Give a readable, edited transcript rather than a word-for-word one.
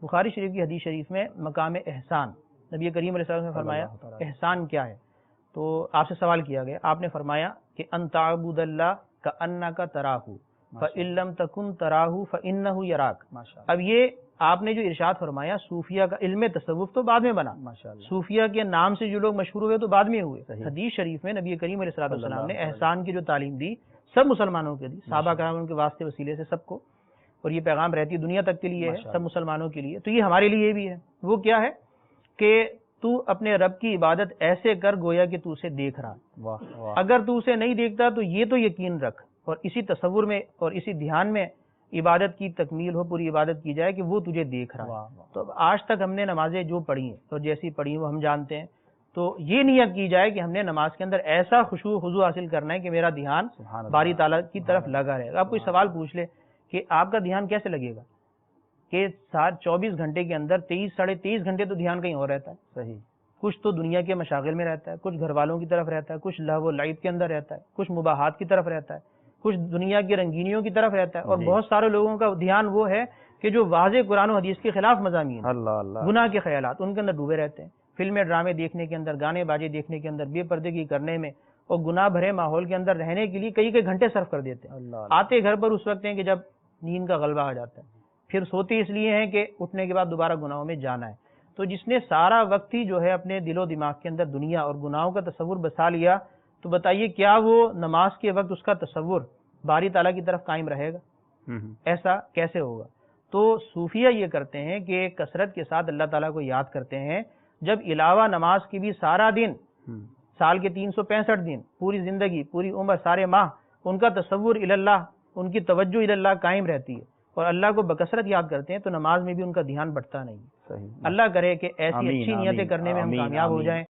بخاری شریف کی حدیث شریف میں مقام احسان نبی کریم علیہ السلام نے فرمایا احسان کیا ہے، تو آپ سے سوال کیا گیا، آپ نے فرمایا کہ ان تعبد اللہ کأنک تراہ فإن لم تکن تراہ فإنہ یراک۔ اب یہ آپ نے جو ارشاد فرمایا صوفیہ کا علم تصوف تو بعد میں بنا، صوفیہ کے نام سے جو لوگ مشہور ہوئے تو بعد میں ہوئے۔ حدیث شریف میں نبی کریم علیہ السلام نے احسان کی جو تعلیم دی سب مسلمانوں کے دی، صحابہ کرام کے واسطے وسیلے سے سب کو، اور یہ پیغام رہتی دنیا تک کے لیے ہے، سب مسلمانوں کے لیے، تو یہ ہمارے لیے بھی ہے۔ وہ کیا ہے کہ تو اپنے رب کی عبادت ایسے کر گویا کہ تو اسے دیکھ رہا، اگر تو اسے نہیں دیکھتا تو یہ تو یقین رکھ، اور اسی تصور میں اور اسی دھیان میں عبادت کی تکمیل ہو، پوری عبادت کی جائے کہ وہ تجھے دیکھ رہا ہے۔ تو آج تک ہم نے نمازیں جو پڑھی ہیں اور جیسی پڑھی وہ ہم جانتے ہیں، تو یہ نیت کی جائے کہ ہم نے نماز کے اندر ایسا خشوع و خضوع حاصل کرنا ہے کہ میرا دھیان باری تعالیٰ کی طرف لگا رہے گا۔ آپ کوئی سوال پوچھ لے کہ آپ کا دھیان کیسے لگے گا کہ 24 گھنٹے کے اندر 23 ساڑھے 23 گھنٹے تو دھیان کہیں اور رہتا ہے، صحیح، کچھ تو دنیا کے مشاغل میں رہتا ہے، کچھ گھر والوں کی طرف رہتا ہے، کچھ لہو و لعب کے اندر رہتا ہے، کچھ مباحات کی طرف رہتا ہے، کچھ دنیا کی رنگینیوں کی طرف رہتا ہے، اور بہت سارے لوگوں کا دھیان وہ ہے کہ جو واضح قرآن و حدیث کے خلاف مضامین، گناہ کے خیالات، ان کے اندر ڈوبے رہتے ہیں، فلمیں ڈرامے دیکھنے کے اندر، گانے باجے دیکھنے کے اندر، بے پردگی کرنے میں اور گناہ بھرے ماحول کے اندر رہنے کے لیے کئی کئی گھنٹے صرف کر دیتے ہیں۔ آتے گھر پر اس وقت ہیں کہ جب نیند کا غلبہ آ جاتا ہے، پھر سوتے اس لیے ہیں کہ اٹھنے کے بعد دوبارہ گناہوں میں جانا ہے۔ تو جس نے سارا وقت ہی جو ہے اپنے دل و دماغ کے اندر دنیا اور گناہوں کا تصور بسا لیا، تو بتائیے کیا وہ نماز کے وقت اس کا تصور باری تعالیٰ کی طرف قائم رہے گا؟ ایسا کیسے ہوگا؟ تو صوفیہ یہ کرتے ہیں کہ کثرت کے ساتھ اللہ تعالیٰ کو یاد کرتے ہیں، جب علاوہ نماز کی بھی سارا دن، سال کے 365 دن، پوری زندگی، پوری عمر، سارے ماہ ان کا تصور اللہ، ان کی توجہ اللہ قائم رہتی ہے اور اللہ کو بکثرت یاد کرتے ہیں، تو نماز میں بھی ان کا دھیان بٹتا نہیں۔ اللہ کرے کہ ایسی اچھی نیتیں کرنے میں ہم کامیاب ہو جائیں۔